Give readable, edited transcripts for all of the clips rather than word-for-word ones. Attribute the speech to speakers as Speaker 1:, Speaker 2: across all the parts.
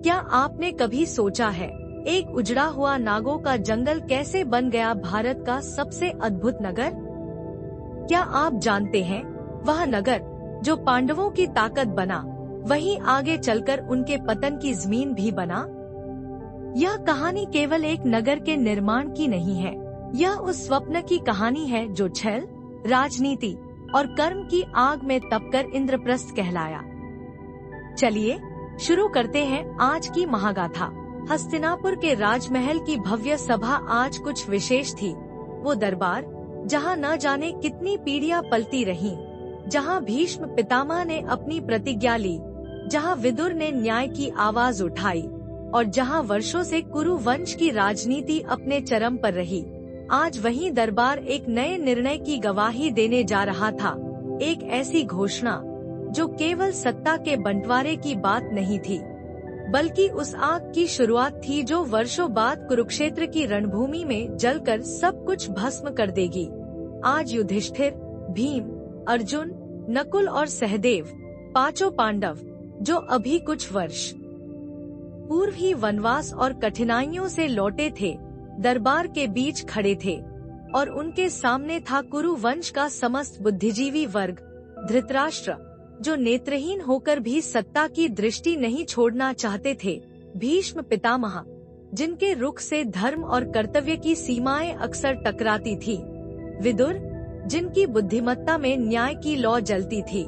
Speaker 1: क्या आपने कभी सोचा है एक उजड़ा हुआ नागों का जंगल कैसे बन गया भारत का सबसे अद्भुत नगर? क्या आप जानते हैं वह नगर जो पांडवों की ताकत बना, वहीं आगे चलकर उनके पतन की जमीन भी बना? यह कहानी केवल एक नगर के निर्माण की नहीं है, यह उस स्वप्न की कहानी है जो छल, राजनीति और कर्म की आग में तपकर इंद्रप्रस्थ कहलाया। चलिए शुरू करते हैं आज की महागाथा। हस्तिनापुर के राजमहल की भव्य सभा आज कुछ विशेष थी। वो दरबार जहां न जाने कितनी पीढ़ियां पलती रहीं, जहां भीष्म पितामह ने अपनी प्रतिज्ञा ली, जहां विदुर ने न्याय की आवाज उठाई और जहां वर्षों से कुरु वंश की राजनीति अपने चरम पर रही, आज वही दरबार एक नए निर्णय की गवाही देने जा रहा था। एक ऐसी घोषणा जो केवल सत्ता के बंटवारे की बात नहीं थी, बल्कि उस आग की शुरुआत थी जो वर्षों बाद कुरुक्षेत्र की रणभूमि में जलकर सब कुछ भस्म कर देगी। आज युधिष्ठिर, भीम, अर्जुन, नकुल और सहदेव, पांचों पांडव, जो अभी कुछ वर्ष पूर्व ही वनवास और कठिनाइयों से लौटे थे, दरबार के बीच खड़े थे और उनके सामने था कुरु वंश का समस्त बुद्धिजीवी वर्ग। धृतराष्ट्र, जो नेत्रहीन होकर भी सत्ता की दृष्टि नहीं छोड़ना चाहते थे, भीष्म पितामह, जिनके रुख से धर्म और कर्तव्य की सीमाएं अक्सर टकराती थी, विदुर, जिनकी बुद्धिमत्ता में न्याय की लौ जलती थी,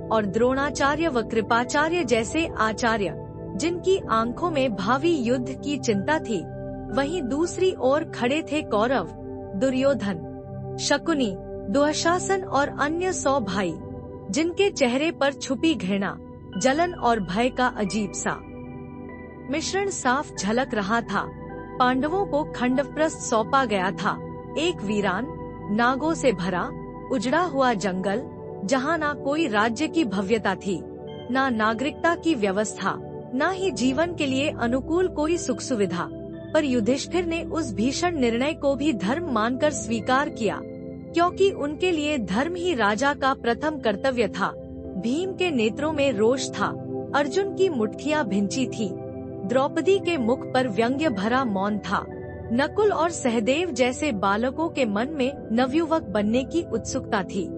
Speaker 1: और द्रोणाचार्य व कृपाचार्य जैसे आचार्य, जिनकी आंखों में भावी युद्ध की चिंता थी। वहीं दूसरी ओर खड़े थे कौरव, दुर्योधन, शकुनी, दुशासन और अन्य 100 भाई, जिनके चेहरे पर छुपी घृणा, जलन और भय का अजीब सा मिश्रण साफ झलक रहा था। पांडवों को खंडप्रस्थ सौंपा गया था, एक वीरान, नागों से भरा, उजड़ा हुआ जंगल, जहां ना कोई राज्य की भव्यता थी, ना नागरिकता की व्यवस्था, ना ही जीवन के लिए अनुकूल कोई सुख सुविधा। पर युधिष्ठिर ने उस भीषण निर्णय को भी धर्म मानकर स्वीकार किया, क्योंकि उनके लिए धर्म ही राजा का प्रथम कर्तव्य था। भीम के नेत्रों में रोष था, अर्जुन की मुट्ठियां भिंची थी, द्रौपदी के मुख पर व्यंग्य भरा मौन था, नकुल और सहदेव जैसे बालकों के मन में नवयुवक बनने की उत्सुकता थी।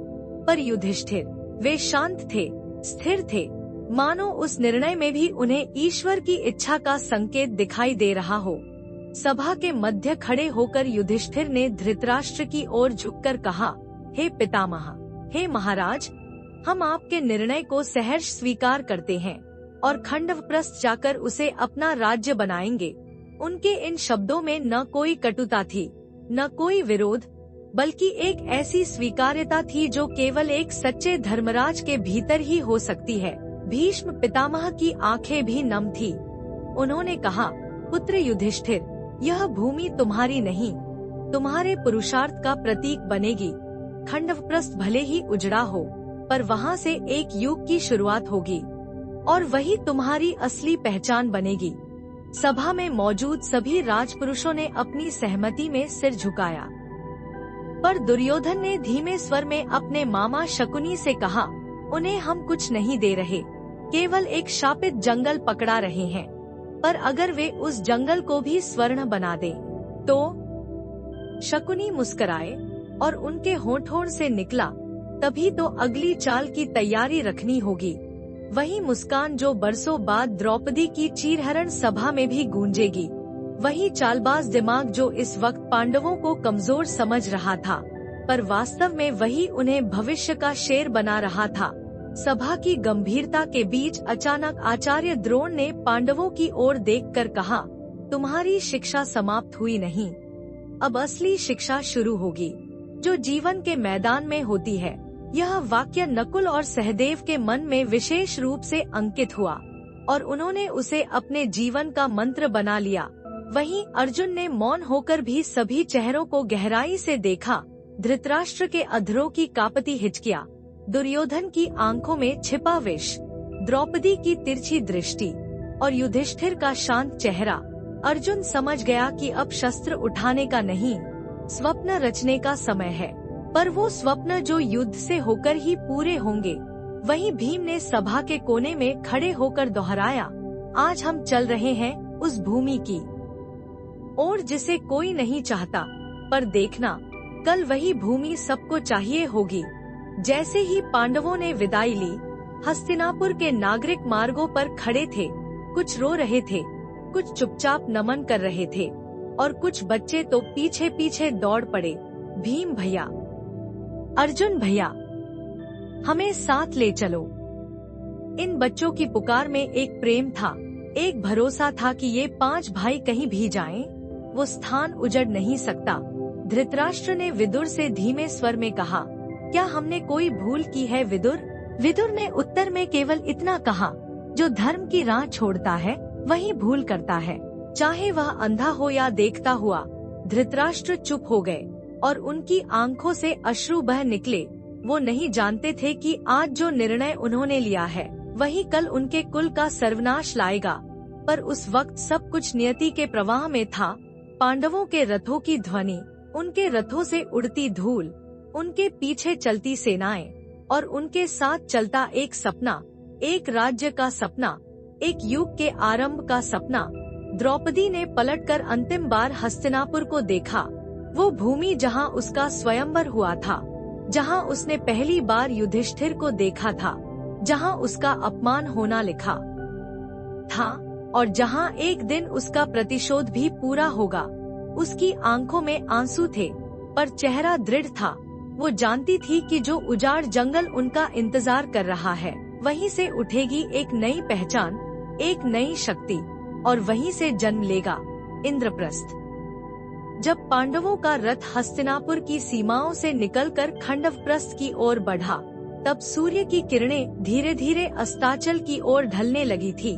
Speaker 1: पर युधिष्ठिर, वे शांत थे, स्थिर थे, मानो उस निर्णय में भी उन्हें ईश्वर की इच्छा का संकेत दिखाई दे रहा हो। सभा के मध्य खड़े होकर युधिष्ठिर ने धृतराष्ट्र की ओर झुककर कहा, हे पितामह, हे महाराज, हम आपके निर्णय को सहर्ष स्वीकार करते हैं और खंडप्रस्थ जाकर उसे अपना राज्य बनाएंगे। उनके इन शब्दों में न कोई कटुता थी, न कोई विरोध, बल्कि एक ऐसी स्वीकार्यता थी जो केवल एक सच्चे धर्मराज के भीतर ही हो सकती है। भीष्म पितामह की आंखें भी नम थी। उन्होंने कहा, पुत्र युधिष्ठिर, यह भूमि तुम्हारी नहीं, तुम्हारे पुरुषार्थ का प्रतीक बनेगी। खंडप्रस्थ भले ही उजड़ा हो, पर वहाँ से एक युग की शुरुआत होगी और वही तुम्हारी असली पहचान बनेगी। सभा में मौजूद सभी राजपुरुषों ने अपनी सहमति में सिर झुकाया, पर दुर्योधन ने धीमे स्वर में अपने मामा शकुनी से कहा, उन्हें हम कुछ नहीं दे रहे, केवल एक शापित जंगल पकड़ा रहे हैं। पर अगर वे उस जंगल को भी स्वर्ण बना दें, तो शकुनी मुस्कुराए और उनके होठों से निकला, तभी तो अगली चाल की तैयारी रखनी होगी। वही मुस्कान जो बरसों बाद द्रौपदी की चीरहरण सभा में भी गूंजेगी, वही चालबाज दिमाग जो इस वक्त पांडवों को कमजोर समझ रहा था, पर वास्तव में वही उन्हें भविष्य का शेर बना रहा था। सभा की गंभीरता के बीच अचानक आचार्य द्रोण ने पांडवों की ओर देखकर कहा, तुम्हारी शिक्षा समाप्त हुई नहीं, अब असली शिक्षा शुरू होगी, जो जीवन के मैदान में होती है। यह वाक्य नकुल और सहदेव के मन में विशेष रूप से अंकित हुआ और उन्होंने उसे अपने जीवन का मंत्र बना लिया। वहीं अर्जुन ने मौन होकर भी सभी चेहरों को गहराई से देखा। धृतराष्ट्र के अधरों की कांपती हिचकियां, दुर्योधन की आंखों में छिपा विष, द्रौपदी की तिरछी दृष्टि और युधिष्ठिर का शांत चेहरा। अर्जुन समझ गया कि अब शस्त्र उठाने का नहीं, स्वप्न रचने का समय है, पर वो स्वप्न जो युद्ध से होकर ही पूरे होंगे। वहीं भीम ने सभा के कोने में खड़े होकर दोहराया, आज हम चल रहे हैं उस भूमि की ओर जिसे कोई नहीं चाहता, पर देखना कल वही भूमि सबको चाहिए होगी। जैसे ही पांडवों ने विदाई ली, हस्तिनापुर के नागरिक मार्गों पर खड़े थे। कुछ रो रहे थे, कुछ चुपचाप नमन कर रहे थे और कुछ बच्चे तो पीछे पीछे दौड़ पड़े। भीम भैया, अर्जुन भैया, हमें साथ ले चलो। इन बच्चों की पुकार में एक प्रेम था, एक भरोसा था कि ये 5 भाई कहीं भी जाएं, वो स्थान उजड़ नहीं सकता। धृतराष्ट्र ने विदुर से धीमे स्वर में कहा, क्या हमने कोई भूल की है विदुर? विदुर ने उत्तर में केवल इतना कहा, जो धर्म की राह छोड़ता है वही भूल करता है, चाहे वह अंधा हो या देखता हुआ। धृतराष्ट्र चुप हो गए और उनकी आंखों से अश्रु बह निकले। वो नहीं जानते थे कि आज जो निर्णय उन्होंने लिया है वही कल उनके कुल का सर्वनाश लाएगा, पर उस वक्त सब कुछ नियति के प्रवाह में था। पांडवों के रथों की ध्वनि, उनके रथों से उड़ती धूल, उनके पीछे चलती सेनाएं और उनके साथ चलता एक सपना, एक राज्य का सपना, एक युग के आरंभ का सपना। द्रौपदी ने पलटकर अंतिम बार हस्तिनापुर को देखा, वो भूमि जहां उसका स्वयंवर हुआ था, जहां उसने पहली बार युधिष्ठिर को देखा था, जहां उसका अपमान होना लिखा था और जहां एक दिन उसका प्रतिशोध भी पूरा होगा। उसकी आंखों में आंसू थे, पर चेहरा दृढ़ था। वो जानती थी कि जो उजाड़ जंगल उनका इंतजार कर रहा है, वहीं से उठेगी एक नई पहचान, एक नई शक्ति, और वहीं से जन्म लेगा इंद्रप्रस्थ। जब पांडवों का रथ हस्तिनापुर की सीमाओं से निकलकर खंडवप्रस्थ की ओर बढ़ा, तब सूर्य की किरणें धीरे धीरे अस्ताचल की ओर ढलने लगी थी।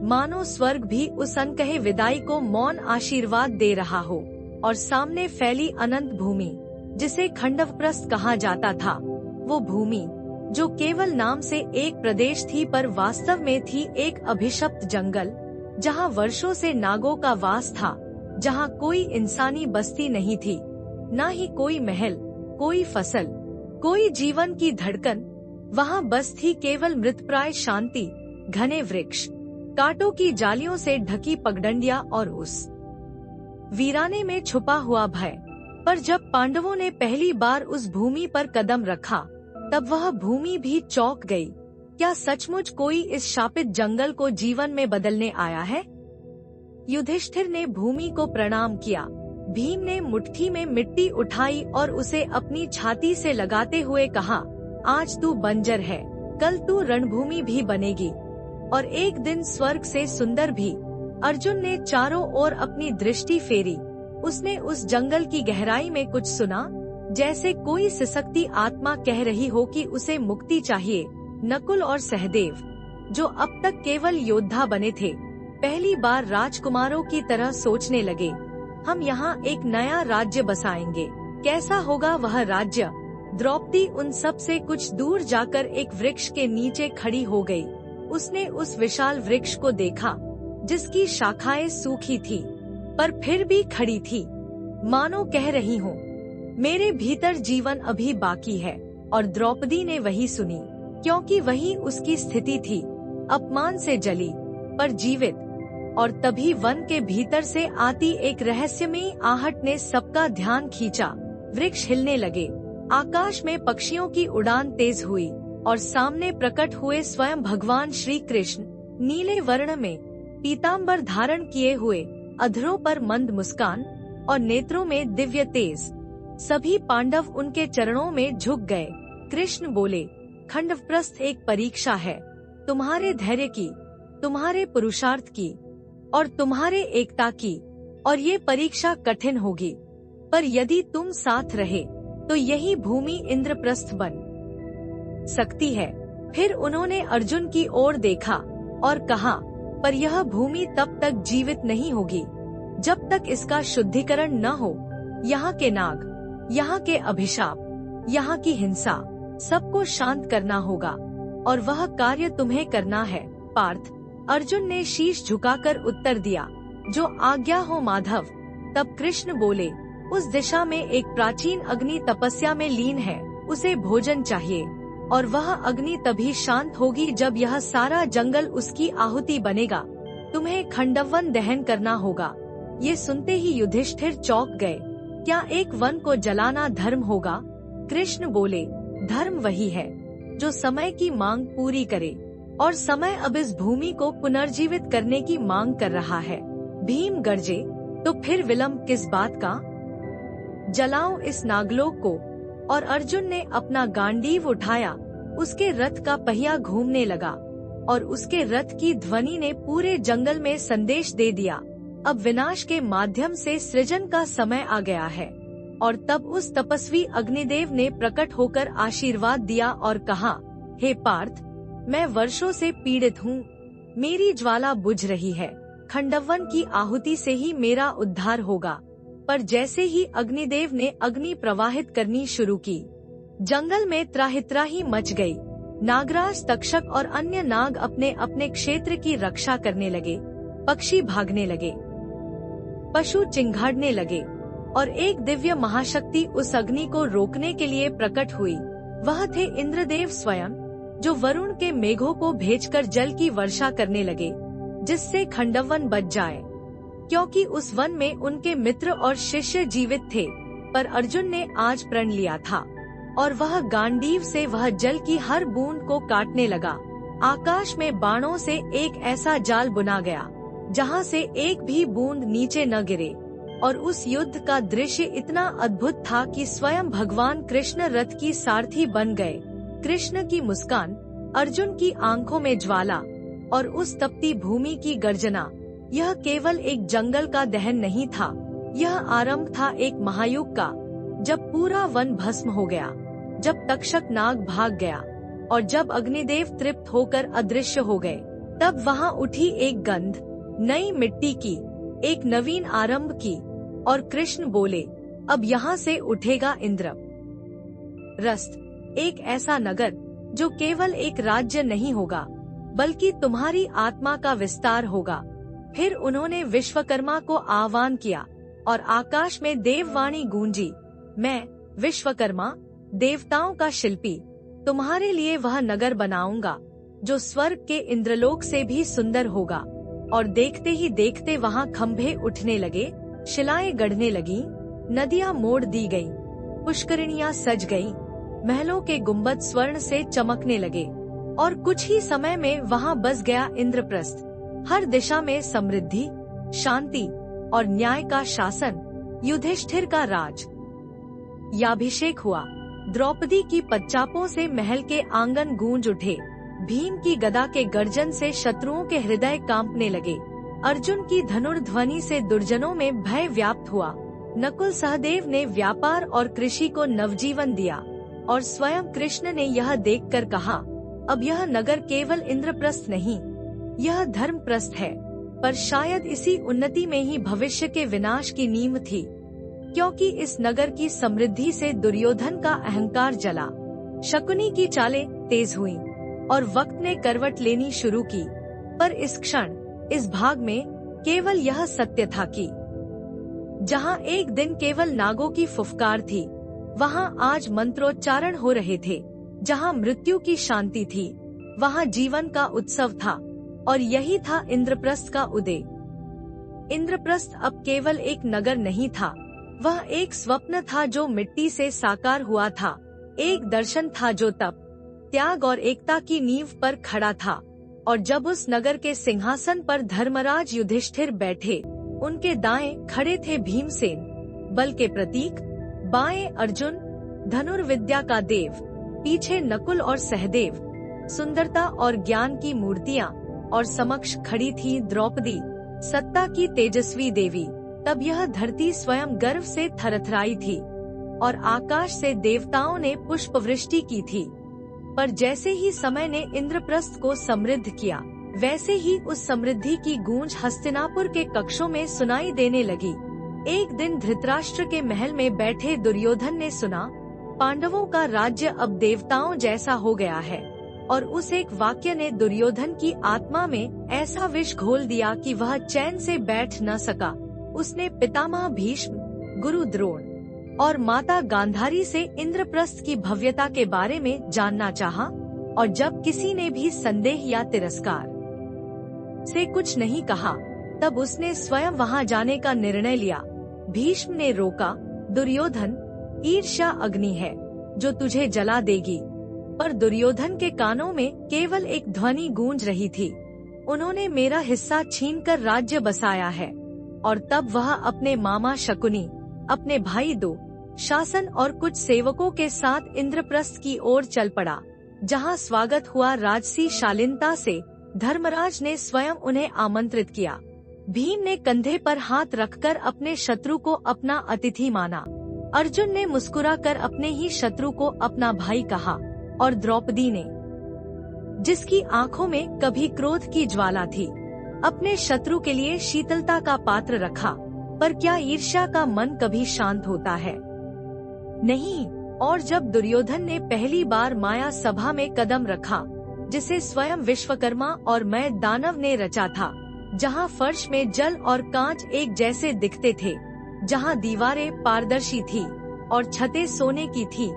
Speaker 1: मानो स्वर्ग भी उस अनकहे विदाई को मौन आशीर्वाद दे रहा हो। और सामने फैली अनंत भूमि, जिसे खंडवप्रस्थ कहा जाता था, वो भूमि जो केवल नाम से एक प्रदेश थी, पर वास्तव में थी एक अभिशप्त जंगल, जहाँ वर्षों से नागों का वास था, जहाँ कोई इंसानी बस्ती नहीं थी, न ही कोई महल, कोई फसल, कोई जीवन की धड़कन। वहाँ बस थी केवल मृतप्राय शांति, घने वृक्ष, कांटों की जालियों से ढकी पगडंडियां और उस वीराने में छुपा हुआ भय। पर जब पांडवों ने पहली बार उस भूमि पर कदम रखा, तब वह भूमि भी चौंक गई। क्या सचमुच कोई इस शापित जंगल को जीवन में बदलने आया है? युधिष्ठिर ने भूमि को प्रणाम किया। भीम ने मुट्ठी में मिट्टी उठाई और उसे अपनी छाती से लगाते हुए कहा, आज तू बंजर है, कल तू रणभूमि भी बनेगी, और एक दिन स्वर्ग से सुंदर भी। अर्जुन ने चारों ओर अपनी दृष्टि फेरी। उसने उस जंगल की गहराई में कुछ सुना, जैसे कोई सिसकती आत्मा कह रही हो कि उसे मुक्ति चाहिए। नकुल और सहदेव, जो अब तक केवल योद्धा बने थे, पहली बार राजकुमारों की तरह सोचने लगे, हम यहाँ एक नया राज्य बसाएंगे। कैसा होगा वह राज्य? द्रौपदी उन सब से कुछ दूर जाकर एक वृक्ष के नीचे खड़ी हो गई। उसने उस विशाल वृक्ष को देखा, जिसकी शाखाएं सूखी थी, पर फिर भी खड़ी थी, मानो कह रही हो, मेरे भीतर जीवन अभी बाकी है। और द्रौपदी ने वही सुनी, क्योंकि वही उसकी स्थिति थी, अपमान से जली पर जीवित। और तभी वन के भीतर से आती एक रहस्यमयी आहट ने सबका ध्यान खींचा। वृक्ष हिलने लगे, आकाश में पक्षियों की उड़ान तेज हुई, और सामने प्रकट हुए स्वयं भगवान श्री कृष्ण, नीले वर्ण में, पीताम्बर धारण किए हुए, अधरों पर मंद मुस्कान और नेत्रों में दिव्य तेज। सभी पांडव उनके चरणों में झुक गए। कृष्ण बोले, खंडवप्रस्थ एक परीक्षा है, तुम्हारे धैर्य की, तुम्हारे पुरुषार्थ की और तुम्हारे एकता की, और ये परीक्षा कठिन होगी, पर यदि तुम साथ रहे तो यही भूमि इंद्रप्रस्थ बन सकती है। फिर उन्होंने अर्जुन की ओर देखा और कहा, पर यह भूमि तब तक जीवित नहीं होगी जब तक इसका शुद्धिकरण न हो। यहाँ के नाग, यहाँ के अभिशाप, यहाँ की हिंसा, सबको शांत करना होगा, और वह कार्य तुम्हें करना है पार्थ। अर्जुन ने शीश झुकाकर उत्तर दिया, जो आज्ञा हो माधव। तब कृष्ण बोले, उस दिशा में एक प्राचीन अग्नि तपस्या में लीन है, उसे भोजन चाहिए, और वह अग्नि तभी शांत होगी जब यह सारा जंगल उसकी आहुति बनेगा। तुम्हें खंडवन दहन करना होगा। ये सुनते ही युधिष्ठिर चौंक गए। क्या एक वन को जलाना धर्म होगा? कृष्ण बोले, धर्म वही है जो समय की मांग पूरी करे, और समय अब इस भूमि को पुनर्जीवित करने की मांग कर रहा है। भीम गरजे, तो फिर विलंब किस बात का? जलाओ इस नागलोक को। और अर्जुन ने अपना गांडीव उठाया। उसके रथ का पहिया घूमने लगा और उसके रथ की ध्वनि ने पूरे जंगल में संदेश दे दिया, अब विनाश के माध्यम से सृजन का समय आ गया है। और तब उस तपस्वी अग्निदेव ने प्रकट होकर आशीर्वाद दिया और कहा, हे पार्थ, मैं वर्षों से पीड़ित हूँ, मेरी ज्वाला बुझ रही है। खंडवन की आहुति से ही मेरा उद्धार होगा। पर जैसे ही अग्निदेव ने अग्नि प्रवाहित करनी शुरू की, जंगल में त्राहित्राही मच गई। नागराज, तक्षक और अन्य नाग अपने अपने क्षेत्र की रक्षा करने लगे। पक्षी भागने लगे, पशु चिंघाड़ने लगे, और एक दिव्य महाशक्ति उस अग्नि को रोकने के लिए प्रकट हुई। वह थे इंद्रदेव स्वयं, जो वरुण के मेघों को भेजकर जल की वर्षा करने लगे, जिससे खंडवन बच जाए। क्योंकि उस वन में उनके मित्र और शिष्य जीवित थे, पर अर्जुन ने आज प्रण लिया था, और वह गांडीव से वह जल की हर बूंद को काटने लगा। आकाश में बाणों से एक ऐसा जाल बुना गया, जहां से एक भी बूंद नीचे न गिरे। और उस युद्ध का दृश्य इतना अद्भुत था कि स्वयं भगवान कृष्ण रथ की सारथी बन गए। कृष्ण की मुस्कान, अर्जुन की आंखों में ज्वाला, और उस तपती भूमि की गर्जना, यह केवल एक जंगल का दहन नहीं था, यह आरंभ था एक महायुग का। जब पूरा वन भस्म हो गया, जब तक्षक नाग भाग गया, और जब अग्निदेव तृप्त होकर अदृश्य हो गए, तब वहाँ उठी एक गंध, नई मिट्टी की, एक नवीन आरंभ की। और कृष्ण बोले, अब यहाँ से उठेगा इंद्रप्रस्थ, एक ऐसा नगर जो केवल एक राज्य नहीं होगा, बल्कि तुम्हारी आत्मा का विस्तार होगा। फिर उन्होंने विश्वकर्मा को आह्वान किया, और आकाश में देववाणी गूंजी, मैं विश्वकर्मा, देवताओं का शिल्पी, तुम्हारे लिए वह नगर बनाऊंगा जो स्वर्ग के इंद्रलोक से भी सुंदर होगा। और देखते ही देखते वहाँ खंभे उठने लगे, शिलाएं गढ़ने लगी, नदियाँ मोड़ दी गईं, पुष्करिणियाँ सज गईं, महलों के गुंबद स्वर्ण से चमकने लगे, और कुछ ही समय में वहाँ बस गया इंद्रप्रस्थ। हर दिशा में समृद्धि, शांति और न्याय का शासन। युधिष्ठिर का राज याभिषेक हुआ। द्रौपदी की पदचापों से महल के आंगन गूंज उठे। भीम की गदा के गर्जन से शत्रुओं के हृदय कांपने लगे। अर्जुन की धनुर्ध्वनि से दुर्जनों में भय व्याप्त हुआ। नकुल सहदेव ने व्यापार और कृषि को नवजीवन दिया, और स्वयं कृष्ण ने यह देखकर कहा, अब यह नगर केवल इंद्रप्रस्थ नहीं, यह धर्मप्रस्थ है। पर शायद इसी उन्नति में ही भविष्य के विनाश की नींव थी, क्योंकि इस नगर की समृद्धि से दुर्योधन का अहंकार जला। शकुनी की चालें तेज हुईं, और वक्त ने करवट लेनी शुरू की। पर इस क्षण, इस भाग में केवल यह सत्य था कि जहाँ एक दिन केवल नागों की फुफकार थी, वहाँ आज मंत्रोच्चारण हो रहे थे। जहाँ मृत्यु की शांति थी, वहाँ जीवन का उत्सव था। और यही था इंद्रप्रस्थ का उदय। इंद्रप्रस्थ अब केवल एक नगर नहीं था, वह एक स्वप्न था जो मिट्टी से साकार हुआ था, एक दर्शन था जो तप, त्याग और एकता की नींव पर खड़ा था। और जब उस नगर के सिंहासन पर धर्मराज युधिष्ठिर बैठे, उनके दाएं खड़े थे भीमसेन, बल के प्रतीक, बाएं अर्जुन, धनुर्विद्या का देव, पीछे नकुल और सहदेव, सुंदरता और ज्ञान की मूर्तियां, और समक्ष खड़ी थी द्रौपदी, सत्ता की तेजस्वी देवी। तब यह धरती स्वयं गर्व से थरथराई थी, और आकाश से देवताओं ने पुष्पवृष्टि की थी। पर जैसे ही समय ने इंद्रप्रस्थ को समृद्ध किया, वैसे ही उस समृद्धि की गूंज हस्तिनापुर के कक्षों में सुनाई देने लगी। एक दिन धृतराष्ट्र के महल में बैठे दुर्योधन ने सुना, पांडवों का राज्य अब देवताओं जैसा हो गया है। और उस एक वाक्य ने दुर्योधन की आत्मा में ऐसा विष घोल दिया कि वह चैन से बैठ न सका। उसने पितामह भीष्म, गुरु द्रोण और माता गांधारी से इंद्रप्रस्थ की भव्यता के बारे में जानना चाहा, और जब किसी ने भी संदेह या तिरस्कार से कुछ नहीं कहा। तब उसने स्वयं वहां जाने का निर्णय लिया। भीष्म ने रोका, दुर्योधन, ईर्ष्या अग्नि है जो तुझे जला देगी। पर दुर्योधन के कानों में केवल एक ध्वनि गूंज रही थी, उन्होंने मेरा हिस्सा छीनकर राज्य बसाया है। और तब वह अपने मामा शकुनी, अपने भाई दो शासन और कुछ सेवकों के साथ इंद्रप्रस्थ की ओर चल पड़ा, जहां स्वागत हुआ राजसी शालीनता से। धर्मराज ने स्वयं उन्हें आमंत्रित किया। भीम ने कंधे पर हाथ रखकर अपने शत्रु को अपना अतिथि माना। अर्जुन ने मुस्कुराकर अपने ही शत्रु को अपना भाई कहा, और द्रौपदी ने, जिसकी आंखों में कभी क्रोध की ज्वाला थी, अपने शत्रु के लिए शीतलता का पात्र रखा। पर क्या ईर्ष्या का मन कभी शांत होता है? नहीं। और जब दुर्योधन ने पहली बार माया सभा में कदम रखा, जिसे स्वयं विश्वकर्मा और मैं दानव ने रचा था, जहां फर्श में जल और कांच एक जैसे दिखते थे, जहां दीवारें पारदर्शी थी और छतें सोने की थी,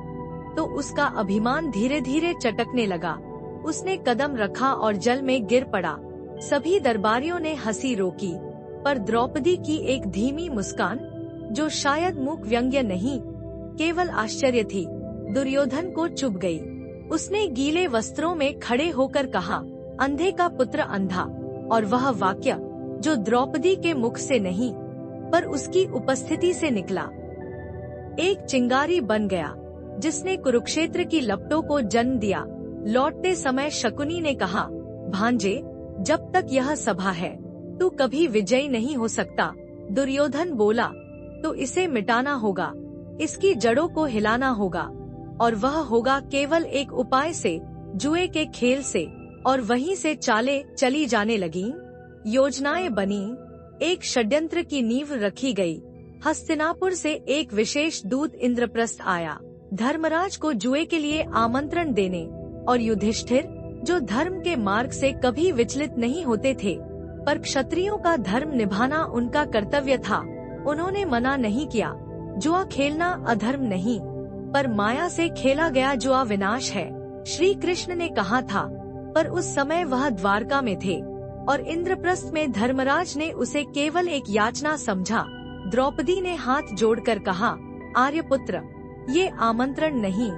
Speaker 1: तो उसका अभिमान धीरे धीरे चटकने लगा। उसने कदम रखा और जल में गिर पड़ा। सभी दरबारियों ने हंसी रोकी, पर द्रौपदी की एक धीमी मुस्कान, जो शायद मूक व्यंग्य नहीं, केवल आश्चर्य थी, दुर्योधन को चुभ गई। उसने गीले वस्त्रों में खड़े होकर कहा, अंधे का पुत्र अंधा। और वह वाक्य जो द्रौपदी के मुख से नहीं, पर उसकी उपस्थिति से निकला, एक चिंगारी बन गया, जिसने कुरुक्षेत्र की लपटों को जन्म दिया। लौटते समय शकुनी ने कहा, भांजे, जब तक यह सभा है, तू कभी विजयी नहीं हो सकता। दुर्योधन बोला, तो इसे मिटाना होगा, इसकी जड़ों को हिलाना होगा, और वह होगा केवल एक उपाय से, जुए के खेल से। और वहीं से चालें चली जाने लगीं, योजनाएं बनी, एक षड्यंत्र की नींव रखी गई। हस्तिनापुर से एक विशेष दूत इंद्रप्रस्थ आया, धर्मराज को जुए के लिए आमंत्रण देने, और युधिष्ठिर, जो धर्म के मार्ग से कभी विचलित नहीं होते थे, पर क्षत्रियों का धर्म निभाना उनका कर्तव्य था, उन्होंने मना नहीं किया। जुआ खेलना अधर्म नहीं, पर माया से खेला गया जुआ विनाश है, श्री कृष्ण ने कहा था। पर उस समय वह द्वारका में थे, और इंद्रप्रस्थ में धर्मराज ने उसे केवल एक याचना समझा। द्रौपदी ने हाथ जोड़कर कहा, आर्यपुत्र, ये आमंत्रण नहीं,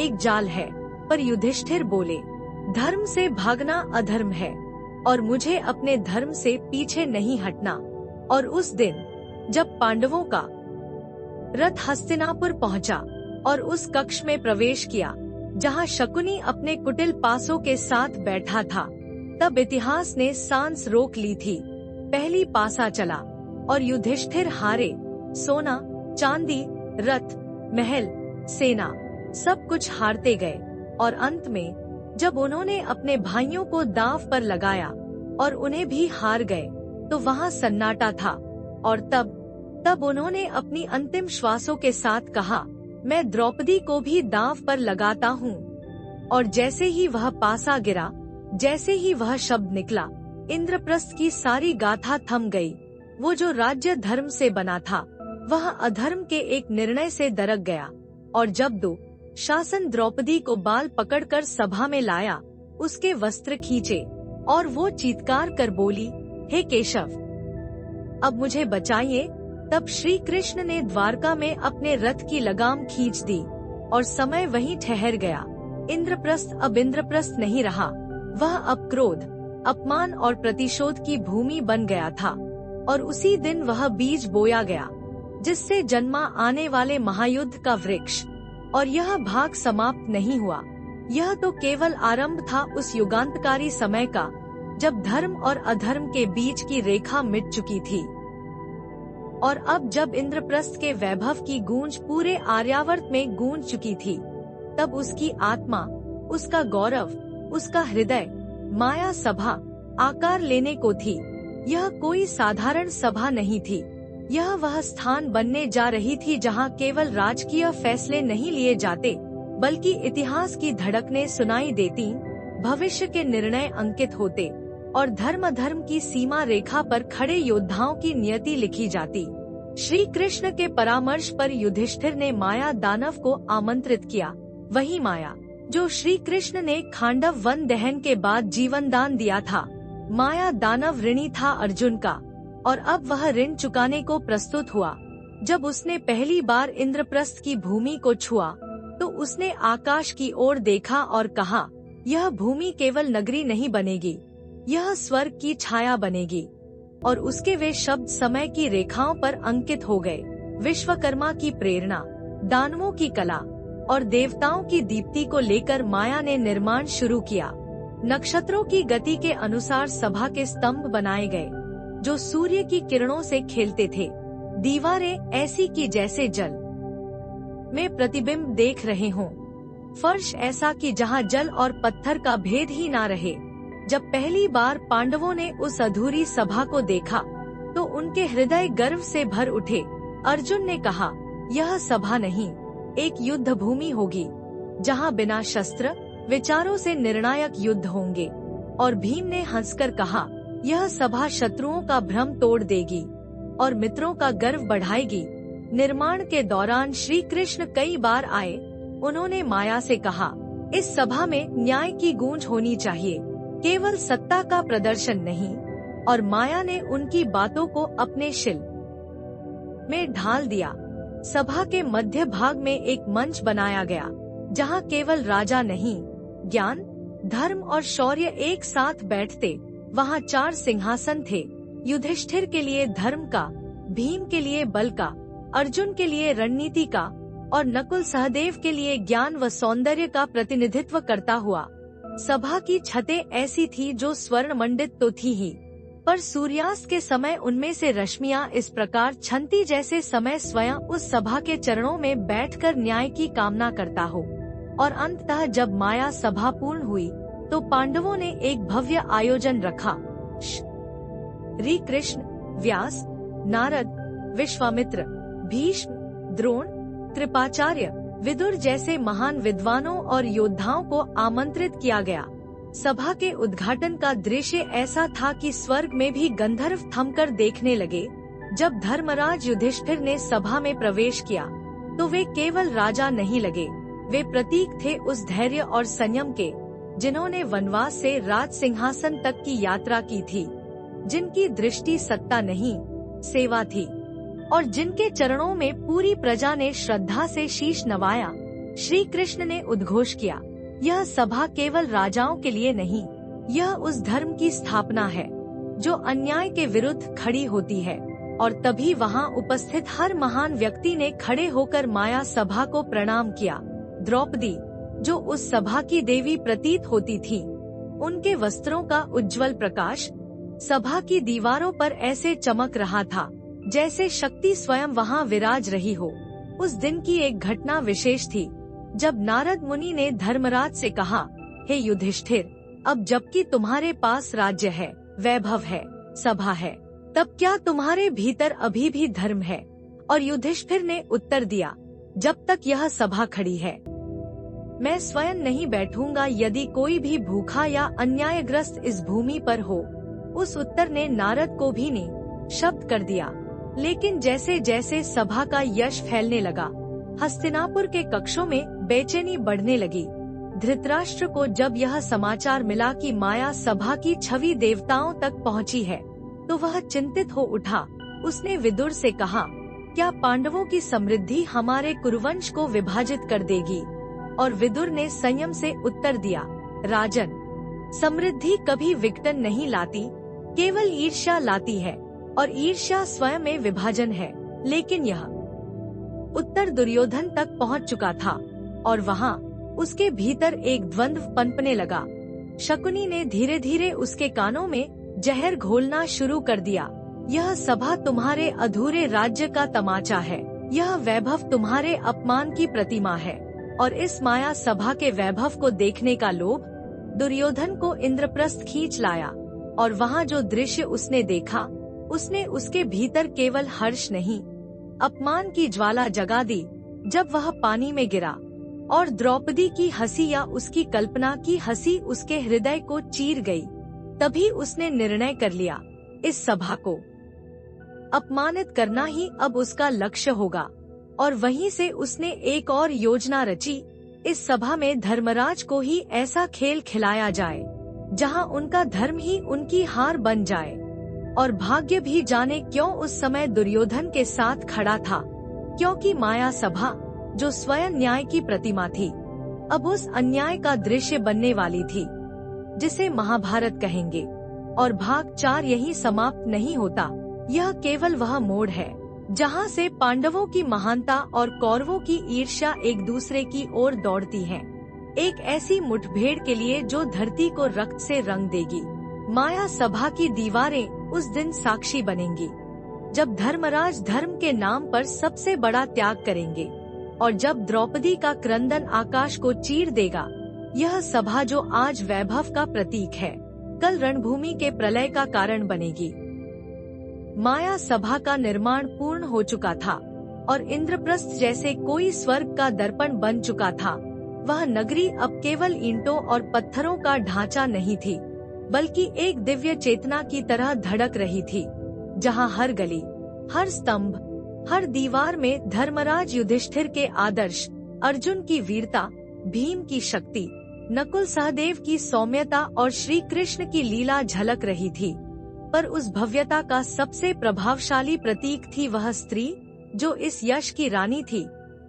Speaker 1: एक जाल है। पर युधिष्ठिर बोले, धर्म से भागना अधर्म है, और मुझे अपने धर्म से पीछे नहीं हटना। और उस दिन जब पांडवों का रथ हस्तिनापुर पहुंचा और उस कक्ष में प्रवेश किया जहां शकुनी अपने कुटिल पासों के साथ बैठा था, तब इतिहास ने सांस रोक ली थी। पहली पासा चला और युधिष्ठिर हारे। सोना, चांदी, रथ, महल, सेना, सब कुछ हारते गए। और अंत में जब उन्होंने अपने भाइयों को दांव पर लगाया और उन्हें भी हार गए, तो वहां सन्नाटा था। और तब उन्होंने अपनी अंतिम श्वासों के साथ कहा, मैं द्रौपदी को भी दांव पर लगाता हूँ। और जैसे ही वह पासा गिरा, जैसे ही वह शब्द निकला, इंद्रप्रस्थ की सारी गाथा थम गई। वो जो राज्य धर्म से बना था, वह अधर्म के एक निर्णय से दरक गया। और जब दो शासन द्रौपदी को बाल पकड़कर सभा में लाया, उसके वस्त्र खींचे, और वो चीत्कार कर बोली, हे केशव, अब मुझे बचाइए। तब श्री कृष्ण ने द्वारका में अपने रथ की लगाम खींच दी, और समय वहीं ठहर गया। इंद्रप्रस्थ अब इंद्रप्रस्थ नहीं रहा, वह अब क्रोध, अपमान और प्रतिशोध की भूमि बन गया था। और उसी दिन वह बीज बोया गया, जिससे जन्मा आने वाले महायुद्ध का वृक्ष। और यह भाग समाप्त नहीं हुआ, यह तो केवल आरंभ था उस युगांतकारी समय का, जब धर्म और अधर्म के बीच की रेखा मिट चुकी थी। और अब जब इंद्रप्रस्थ के वैभव की गूंज पूरे आर्यावर्त में गूंज चुकी थी, तब उसकी आत्मा, उसका गौरव, उसका हृदय, माया सभा आकार लेने को थी। यह कोई साधारण सभा नहीं थी, यह वह स्थान बनने जा रही थी जहां केवल राजकीय फैसले नहीं लिए जाते, बल्कि इतिहास की धड़कनें सुनाई देती, भविष्य के निर्णय अंकित होते, और धर्म अधर्म की सीमा रेखा पर खड़े योद्धाओं की नियति लिखी जाती। श्री कृष्ण के परामर्श पर युधिष्ठिर ने माया दानव को आमंत्रित किया, वही माया जो श्री कृष्ण ने खांडव वन दहन के बाद जीवन दान दिया था। माया दानव ऋणी था अर्जुन का, और अब वह ऋण चुकाने को प्रस्तुत हुआ। जब उसने पहली बार इंद्रप्रस्थ की भूमि को छुआ तो उसने आकाश की ओर देखा और कहा, यह भूमि केवल नगरी नहीं बनेगी, यह स्वर्ग की छाया बनेगी। और उसके वे शब्द समय की रेखाओं पर अंकित हो गए। विश्वकर्मा की प्रेरणा, दानवों की कला और देवताओं की दीप्ति को लेकर माया ने निर्माण शुरू किया। नक्षत्रों की गति के अनुसार सभा के स्तंभ बनाए गए, जो सूर्य की किरणों से खेलते थे। दीवारें ऐसी की जैसे जल में प्रतिबिंब देख रहे हों। फर्श ऐसा कि जहां जल और पत्थर का भेद ही ना रहे। जब पहली बार पांडवों ने उस अधूरी सभा को देखा तो उनके हृदय गर्व से भर उठे। अर्जुन ने कहा, यह सभा नहीं, एक युद्ध भूमि होगी, जहां बिना शस्त्र विचारों से निर्णायक युद्ध होंगे। और भीम ने हंसकर कहा, यह सभा शत्रुओं का भ्रम तोड़ देगी और मित्रों का गर्व बढ़ाएगी। निर्माण के दौरान श्री कृष्ण कई बार आए। उन्होंने माया से कहा, इस सभा में न्याय की गूंज होनी चाहिए, केवल सत्ता का प्रदर्शन नहीं। और माया ने उनकी बातों को अपने शिल में ढाल दिया। सभा के मध्य भाग में एक मंच बनाया गया, जहां केवल राजा नहीं, ज्ञान, धर्म और शौर्य एक साथ बैठते। वहां 4 सिंहासन थे, युधिष्ठिर के लिए धर्म का, भीम के लिए बल का, अर्जुन के लिए रणनीति का और नकुल सहदेव के लिए ज्ञान व सौंदर्य का प्रतिनिधित्व करता हुआ। सभा की छतें ऐसी थी जो स्वर्ण मंडित तो थी ही, पर सूर्यास्त के समय उनमें से रश्मियां इस प्रकार छनती जैसे समय स्वयं उस सभा के चरणों में बैठकर न्याय की कामना करता हो। और अंततः जब माया सभा पूर्ण हुई तो पांडवों ने एक भव्य आयोजन रखा। श्री कृष्ण, व्यास, नारद, विश्वामित्र, भीष्म, द्रोण, कृपाचार्य, विदुर जैसे महान विद्वानों और योद्धाओं को आमंत्रित किया गया। सभा के उद्घाटन का दृश्य ऐसा था कि स्वर्ग में भी गंधर्व थमकर देखने लगे। जब धर्मराज युधिष्ठिर ने सभा में प्रवेश किया तो वे केवल राजा नहीं लगे, वे प्रतीक थे उस धैर्य और संयम के जिन्होंने वनवास से राज सिंहासन तक की यात्रा की थी, जिनकी दृष्टि सत्ता नहीं, सेवा थी, और जिनके चरणों में पूरी प्रजा ने श्रद्धा से शीश नवाया। श्री कृष्ण ने उद्घोष किया, यह सभा केवल राजाओं के लिए नहीं, यह उस धर्म की स्थापना है जो अन्याय के विरुद्ध खड़ी होती है। और तभी वहां उपस्थित हर महान व्यक्ति ने खड़े होकर माया सभा को प्रणाम किया। द्रौपदी, जो उस सभा की देवी प्रतीत होती थी, उनके वस्त्रों का उज्जवल प्रकाश सभा की दीवारों पर ऐसे चमक रहा था जैसे शक्ति स्वयं वहां विराज रही हो। उस दिन की एक घटना विशेष थी, जब नारद मुनि ने धर्मराज से कहा, हे युधिष्ठिर, अब जबकि तुम्हारे पास राज्य है, वैभव है, सभा है, तब क्या तुम्हारे भीतर अभी भी धर्म है? और युधिष्ठिर ने उत्तर दिया, जब तक यह सभा खड़ी है, मैं स्वयं नहीं बैठूंगा यदि कोई भी भूखा या अन्यायग्रस्त इस भूमि पर हो। उस उत्तर ने नारद को भी निशब्द कर दिया। लेकिन जैसे जैसे सभा का यश फैलने लगा, हस्तिनापुर के कक्षों में बेचैनी बढ़ने लगी। धृतराष्ट्र को जब यह समाचार मिला कि माया सभा की छवि देवताओं तक पहुंची है, तो वह चिंतित हो उठा। उसने विदुर से कहा, क्या पांडवों की समृद्धि हमारे कुरुवंश को विभाजित कर देगी? और विदुर ने संयम से उत्तर दिया, राजन, समृद्धि कभी विघटन नहीं लाती, केवल ईर्ष्या लाती है, और ईर्ष्या स्वयं में विभाजन है। लेकिन यह उत्तर दुर्योधन तक पहुंच चुका था और वहां उसके भीतर एक द्वंद्व पनपने लगा। शकुनी ने धीरे धीरे उसके कानों में जहर घोलना शुरू कर दिया। यह सभा तुम्हारे अधूरे राज्य का तमाचा है, यह वैभव तुम्हारे अपमान की प्रतिमा है। और इस माया सभा के वैभव को देखने का लोभ दुर्योधन को इंद्रप्रस्थ खींच लाया। और वहाँ जो दृश्य उसने देखा, उसने उसके भीतर केवल हर्ष नहीं, अपमान की ज्वाला जगा दी। जब वह पानी में गिरा और द्रौपदी की हंसी या उसकी कल्पना की हंसी उसके हृदय को चीर गई, तभी उसने निर्णय कर लिया, इस सभा को अपमानित करना ही अब उसका लक्ष्य होगा। और वहीं से उसने एक और योजना रची, इस सभा में धर्मराज को ही ऐसा खेल खिलाया जाए जहां उनका धर्म ही उनकी हार बन जाए। और भाग्य भी जाने क्यों उस समय दुर्योधन के साथ खड़ा था, क्योंकि माया सभा, जो स्वयं न्याय की प्रतिमा थी, अब उस अन्याय का दृश्य बनने वाली थी, जिसे महाभारत कहेंगे। और भाग 4 यहीं समाप्त नहीं होता। यह केवल वह मोड़ है जहां से पांडवों की महानता और कौरवों की ईर्ष्या एक दूसरे की ओर दौड़ती हैं। एक ऐसी मुठभेड़ के लिए जो धरती को रक्त से रंग देगी। माया सभा की दीवारें उस दिन साक्षी बनेंगी, जब धर्मराज धर्म के नाम पर सबसे बड़ा त्याग करेंगे, और जब द्रौपदी का क्रंदन आकाश को चीर देगा। यह सभा जो आज वैभव का प्रतीक है, कल रणभूमि के प्रलय का कारण बनेगी। माया सभा का निर्माण पूर्ण हो चुका था और इंद्रप्रस्थ जैसे कोई स्वर्ग का दर्पण बन चुका था। वह नगरी अब केवल ईंटों और पत्थरों का ढांचा नहीं थी, बल्कि एक दिव्य चेतना की तरह धड़क रही थी, जहां हर गली, हर स्तंभ, हर दीवार में धर्मराज युधिष्ठिर के आदर्श, अर्जुन की वीरता, भीम की शक्ति, नकुल सहदेव की सौम्यता और श्री कृष्ण की लीला झलक रही थी। पर उस भव्यता का सबसे प्रभावशाली प्रतीक थी वह स्त्री जो इस यश की रानी थी,